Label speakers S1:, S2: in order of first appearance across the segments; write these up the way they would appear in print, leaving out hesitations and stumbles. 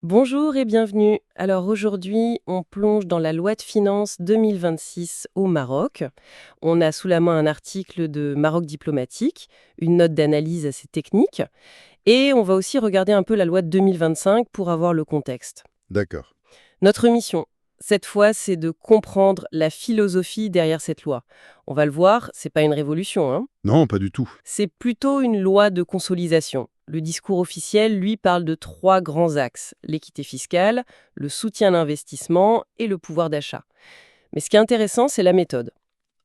S1: Bonjour et bienvenue. Alors aujourd'hui, on plonge dans la loi de finances 2026 au Maroc. On a sous la main un article de Maroc Diplomatique, une note d'analyse assez technique, et on va aussi regarder un peu la loi de 2025 pour avoir le contexte.
S2: D'accord.
S1: Notre mission, cette fois, c'est de comprendre la philosophie derrière cette loi. On va le voir, c'est pas une révolution, hein.
S2: Non, pas du tout.
S1: C'est plutôt une loi de consolidation. Le discours officiel, lui, parle de trois grands axes: l'équité fiscale, le soutien à l'investissement et le pouvoir d'achat. Mais ce qui est intéressant, c'est la méthode.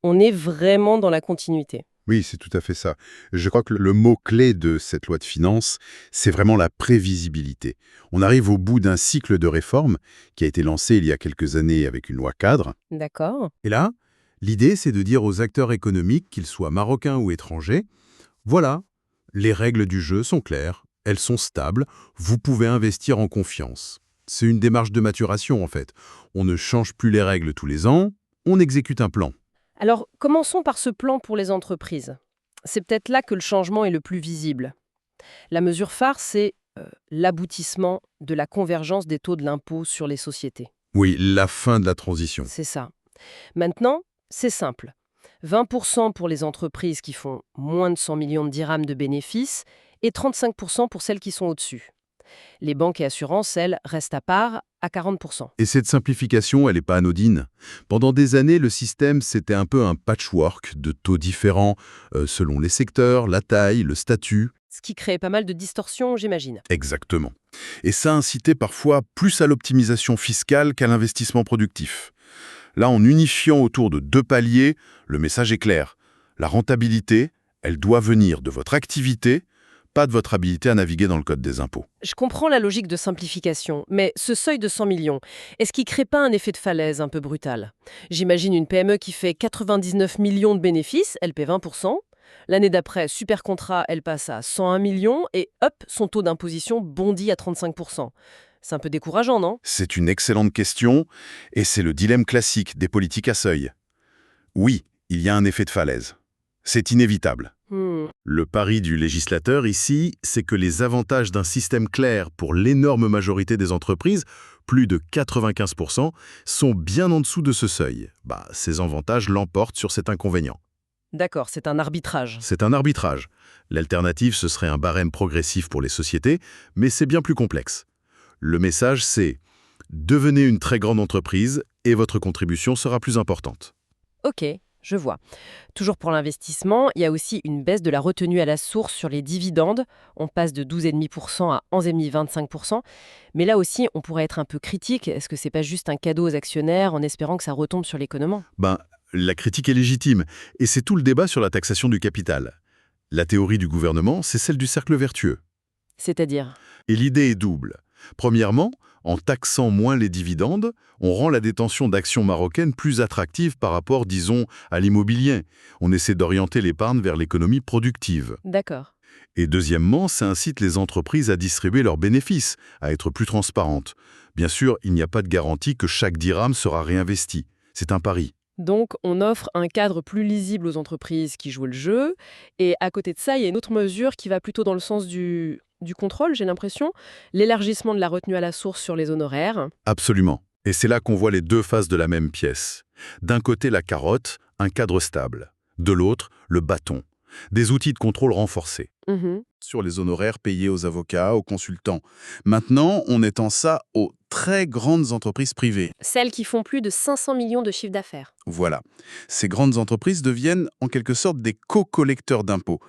S1: On est vraiment dans la continuité.
S2: Oui, c'est tout à fait ça. Je crois que le mot-clé de cette loi de finances, c'est vraiment la prévisibilité. On arrive au bout d'un cycle de réformes qui a été lancé il y a quelques années avec une loi cadre.
S1: D'accord?
S3: Et là, l'idée, c'est de dire aux acteurs économiques, qu'ils soient marocains ou étrangers, voilà, les règles du jeu sont claires, elles sont stables, vous pouvez investir en confiance. C'est une démarche de maturation, en fait. On ne change plus les règles tous les ans, on exécute un plan.
S1: Alors, commençons par ce plan pour les entreprises. C'est peut-être là que le changement est le plus visible. La mesure phare, c'est l'aboutissement de la convergence des taux de l'impôt sur les sociétés.
S3: Oui, la fin de la transition.
S1: C'est ça. Maintenant, c'est simple. 20% pour les entreprises qui font moins de 100 millions de dirhams de bénéfices et 35% pour celles qui sont au-dessus. Les banques et assurances, elles, restent à part à 40%.
S3: Et cette simplification, elle n'est pas anodine. Pendant des années, le système, c'était un peu un patchwork de taux différents selon les secteurs, la taille, le statut.
S1: Ce qui crée pas mal de distorsions, j'imagine.
S3: Exactement. Et ça incitait parfois plus à l'optimisation fiscale qu'à l'investissement productif. Là, en unifiant autour de deux paliers, le message est clair. La rentabilité, elle doit venir de votre activité, pas de votre habilité à naviguer dans le code des impôts.
S1: Je comprends la logique de simplification, mais ce seuil de 100 millions, est-ce qu'il ne crée pas un effet de falaise un peu brutal? J'imagine une PME qui fait 99 millions de bénéfices, elle paie 20%. L'année d'après, super contrat, elle passe à 101 millions et hop, son taux d'imposition bondit à 35%. C'est un peu décourageant, non?
S3: C'est une excellente question, et c'est le dilemme classique des politiques à seuil. Oui, il y a un effet de falaise. C'est inévitable. Le pari du législateur ici, c'est que les avantages d'un système clair pour l'énorme majorité des entreprises, plus de 95%, sont bien en dessous de ce seuil. Ces avantages l'emportent sur cet inconvénient.
S1: D'accord, c'est un arbitrage.
S3: C'est un arbitrage. L'alternative, ce serait un barème progressif pour les sociétés, mais c'est bien plus complexe. Le message, c'est « devenez une très grande entreprise et votre contribution sera plus importante ».
S1: Ok, je vois. Toujours pour l'investissement, il y a aussi une baisse de la retenue à la source sur les dividendes. On passe de 12,5% à 11,25%. Mais là aussi, on pourrait être un peu critique. Est-ce que c'est pas juste un cadeau aux actionnaires en espérant que ça retombe sur l'économie?
S3: La critique est légitime, et c'est tout le débat sur la taxation du capital. La théorie du gouvernement, c'est celle du cercle vertueux.
S1: C'est-à-dire?
S3: Et l'idée est double. Premièrement, en taxant moins les dividendes, on rend la détention d'actions marocaines plus attractive par rapport, disons, à l'immobilier. On essaie d'orienter l'épargne vers l'économie productive.
S1: D'accord.
S3: Et deuxièmement, ça incite les entreprises à distribuer leurs bénéfices, à être plus transparentes. Bien sûr, il n'y a pas de garantie que chaque dirham sera réinvesti. C'est un pari.
S1: Donc, on offre un cadre plus lisible aux entreprises qui jouent le jeu. Et à côté de ça, il y a une autre mesure qui va plutôt dans le sens du contrôle, j'ai l'impression. L'élargissement de la retenue à la source sur les honoraires.
S3: Absolument. Et c'est là qu'on voit les deux faces de la même pièce. D'un côté, la carotte, un cadre stable. De l'autre, le bâton. Des outils de contrôle renforcés. Sur les honoraires payés aux avocats, aux consultants. Maintenant, on étend ça aux très grandes entreprises privées.
S1: Celles qui font plus de 500 millions de chiffre d'affaires.
S3: Voilà. Ces grandes entreprises deviennent en quelque sorte des co-collecteurs d'impôts.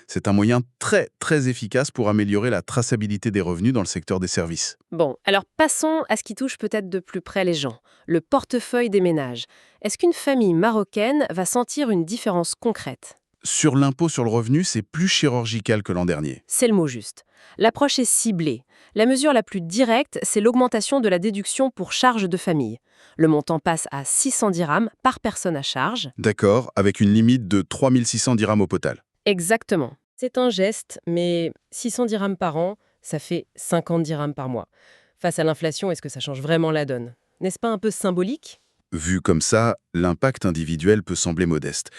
S3: C'est un moyen très, très efficace pour améliorer la traçabilité des revenus dans le secteur des services.
S1: Bon, alors passons à ce qui touche peut-être de plus près les gens, le portefeuille des ménages. Est-ce qu'une famille marocaine va sentir une différence concrète?
S3: Sur l'impôt sur le revenu, c'est plus chirurgical que l'an dernier.
S1: C'est le mot juste. L'approche est ciblée. La mesure la plus directe, c'est l'augmentation de la déduction pour charges de famille. Le montant passe à 600 dirhams par personne à charge.
S3: D'accord, avec une limite de 3600 dirhams au total.
S1: Exactement. C'est un geste, mais 600 dirhams par an, ça fait 50 dirhams par mois. Face à l'inflation, est-ce que ça change vraiment la donne? N'est-ce pas un peu symbolique?
S3: Vu comme ça, l'impact individuel peut sembler modeste.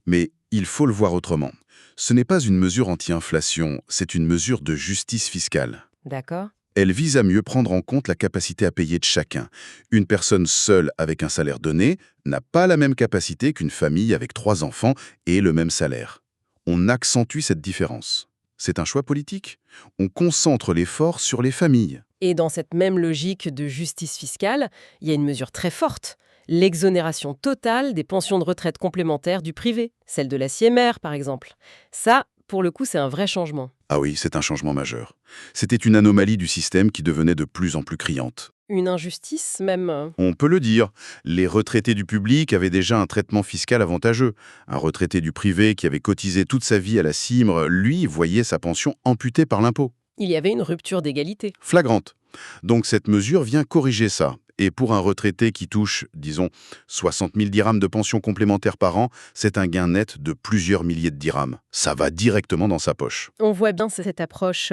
S3: Mais il faut le voir autrement. Ce n'est pas une mesure anti-inflation, c'est une mesure de justice fiscale.
S1: D'accord.
S3: Elle vise à mieux prendre en compte la capacité à payer de chacun. Une personne seule avec un salaire donné n'a pas la même capacité qu'une famille avec 3 enfants et le même salaire. On accentue cette différence. C'est un choix politique. On concentre l'effort sur les familles.
S1: Et dans cette même logique de justice fiscale, il y a une mesure très forte. L'exonération totale des pensions de retraite complémentaires du privé, celle de la CMR par exemple. Ça, pour le coup, c'est un vrai changement.
S3: Ah oui, c'est un changement majeur. C'était une anomalie du système qui devenait de plus en plus criante.
S1: Une injustice même.
S3: On peut le dire, les retraités du public avaient déjà un traitement fiscal avantageux. Un retraité du privé qui avait cotisé toute sa vie à la CIMR, lui, voyait sa pension amputée par l'impôt.
S1: Il y avait une rupture d'égalité.
S3: Flagrante. Donc cette mesure vient corriger ça. Et pour un retraité qui touche, disons, 60 000 dirhams de pension complémentaire par an, c'est un gain net de plusieurs milliers de dirhams. Ça va directement dans sa poche.
S1: On voit bien cette approche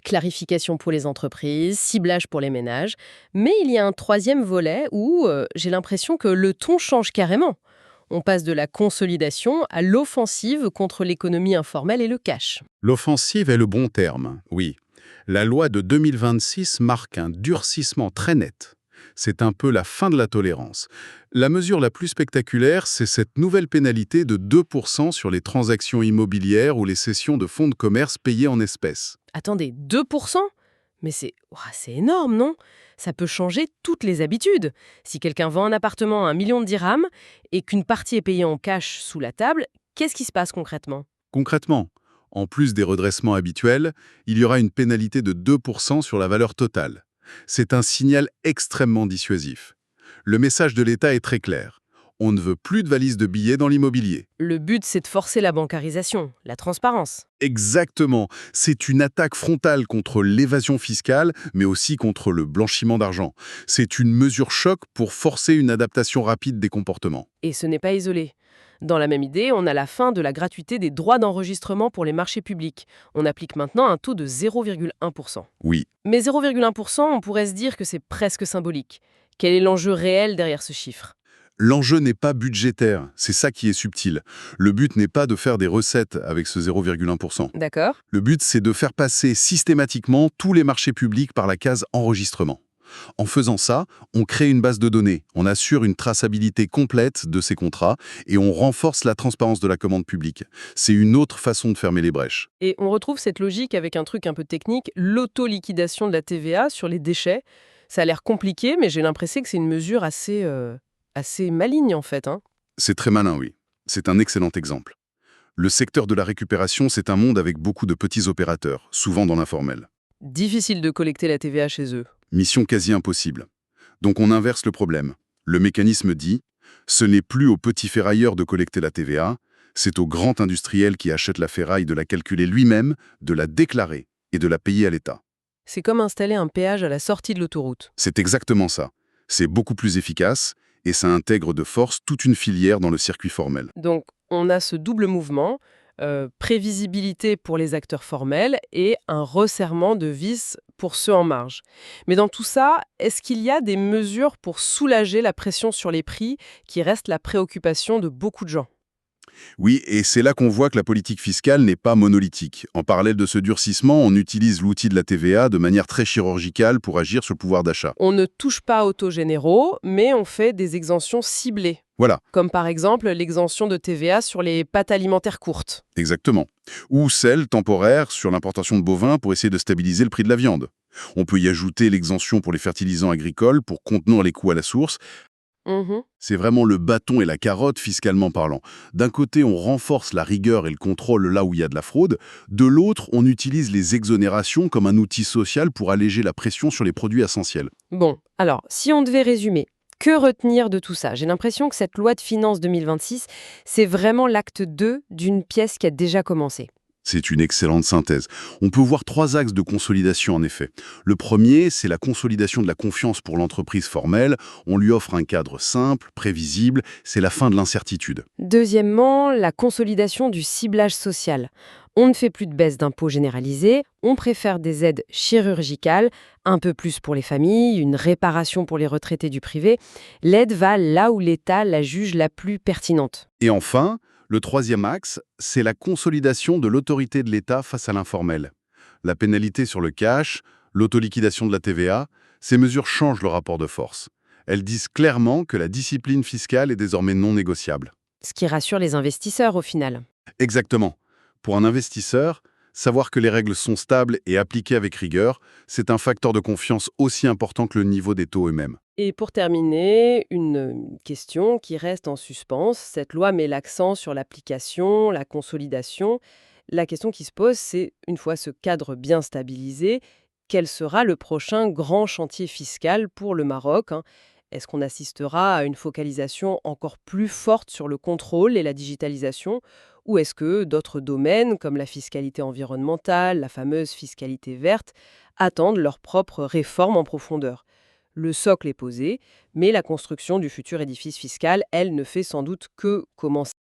S1: clarification pour les entreprises, ciblage pour les ménages. Mais il y a un troisième volet où j'ai l'impression que le ton change carrément. On passe de la consolidation à l'offensive contre l'économie informelle et le cash.
S3: L'offensive est le bon terme, oui. La loi de 2026 marque un durcissement très net. C'est un peu la fin de la tolérance. La mesure la plus spectaculaire, c'est cette nouvelle pénalité de 2% sur les transactions immobilières ou les cessions de fonds de commerce payés en espèces.
S1: Attendez, 2%? Mais c'est énorme, non? Ça peut changer toutes les habitudes. Si quelqu'un vend un appartement à 1 million de dirhams et qu'une partie est payée en cash sous la table, qu'est-ce qui se passe concrètement?
S3: Concrètement, en plus des redressements habituels, il y aura une pénalité de 2% sur la valeur totale. C'est un signal extrêmement dissuasif. Le message de l'État est très clair. On ne veut plus de valises de billets dans l'immobilier.
S1: Le but, c'est de forcer la bancarisation, la transparence.
S3: Exactement. C'est une attaque frontale contre l'évasion fiscale, mais aussi contre le blanchiment d'argent. C'est une mesure choc pour forcer une adaptation rapide des comportements.
S1: Et ce n'est pas isolé. Dans la même idée, on a la fin de la gratuité des droits d'enregistrement pour les marchés publics. On applique maintenant un taux de 0,1%.
S3: Oui,
S1: Mais 0,1%, on pourrait se dire que c'est presque symbolique. Quel est l'enjeu réel derrière ce chiffre?
S3: l'enjeu n'est pas budgétaire, c'est ça qui est subtil. Le but n'est pas de faire des recettes avec ce 0,1%.
S1: D'accord.
S3: Le but, c'est de faire passer systématiquement tous les marchés publics par la case enregistrement. En faisant ça, on crée une base de données, on assure une traçabilité complète de ces contrats et on renforce la transparence de la commande publique. C'est une autre façon de fermer les brèches.
S1: Et on retrouve cette logique avec un truc un peu technique, l'auto-liquidation de la TVA sur les déchets. Ça a l'air compliqué, mais j'ai l'impression que c'est une mesure assez maligne en fait.
S3: C'est très malin, oui. C'est un excellent exemple. Le secteur de la récupération, c'est un monde avec beaucoup de petits opérateurs, souvent dans l'informel.
S1: Difficile de collecter la TVA chez eux.
S3: Mission quasi impossible. Donc on inverse le problème. Le mécanisme dit, ce n'est plus aux petits ferrailleurs de collecter la TVA, c'est au grand industriel qui achète la ferraille de la calculer lui-même, de la déclarer et de la payer à l'État.
S1: C'est comme installer un péage à la sortie de l'autoroute.
S3: C'est exactement ça. C'est beaucoup plus efficace et ça intègre de force toute une filière dans le circuit formel.
S1: Donc on a ce double mouvement, prévisibilité pour les acteurs formels et un resserrement de vis pour ceux en marge. Mais dans tout ça, est-ce qu'il y a des mesures pour soulager la pression sur les prix qui reste la préoccupation de beaucoup de gens?
S3: Oui, et c'est là qu'on voit que la politique fiscale n'est pas monolithique. En parallèle de ce durcissement, on utilise l'outil de la TVA de manière très chirurgicale pour agir sur le pouvoir d'achat.
S1: On ne touche pas aux taux généraux, mais on fait des exemptions ciblées.
S3: Voilà,
S1: Comme par exemple l'exemption de TVA sur les pâtes alimentaires courtes.
S3: exactement. Ou celle temporaire sur l'importation de bovins pour essayer de stabiliser le prix de la viande. On peut y ajouter l'exemption pour les fertilisants agricoles pour contenir les coûts à la source. C'est vraiment le bâton et la carotte fiscalement parlant. D'un côté, on renforce la rigueur et le contrôle là où il y a de la fraude. De l'autre, on utilise les exonérations comme un outil social pour alléger la pression sur les produits essentiels.
S1: Bon, alors, si on devait résumer, que retenir de tout ça? J'ai l'impression que cette loi de finances 2026, c'est vraiment l'acte 2 d'une pièce qui a déjà commencé.
S3: C'est une excellente synthèse. On peut voir 3 axes de consolidation en effet. Le premier, c'est la consolidation de la confiance pour l'entreprise formelle. On lui offre un cadre simple, prévisible, c'est la fin de l'incertitude.
S1: Deuxièmement, la consolidation du ciblage social. On ne fait plus de baisse d'impôts généralisée, on préfère des aides chirurgicales, un peu plus pour les familles, une réparation pour les retraités du privé. L'aide va là où l'État la juge la plus pertinente.
S3: Et enfin, le troisième axe, c'est la consolidation de l'autorité de l'État face à l'informel. La pénalité sur le cash, l'autoliquidation de la TVA, ces mesures changent le rapport de force. Elles disent clairement que la discipline fiscale est désormais non négociable.
S1: Ce qui rassure les investisseurs au final.
S3: Exactement. Pour un investisseur, savoir que les règles sont stables et appliquées avec rigueur, c'est un facteur de confiance aussi important que le niveau des taux eux-mêmes.
S1: Et pour terminer, une question qui reste en suspens. Cette loi met l'accent sur l'application, la consolidation. La question qui se pose, c'est, une fois ce cadre bien stabilisé, quel sera le prochain grand chantier fiscal pour le Maroc, hein? Est-ce qu'on assistera à une focalisation encore plus forte sur le contrôle et la digitalisation? Ou est-ce que d'autres domaines, comme la fiscalité environnementale, la fameuse fiscalité verte, attendent leur propre réforme en profondeur? Le socle est posé, mais la construction du futur édifice fiscal, elle, ne fait sans doute que commencer.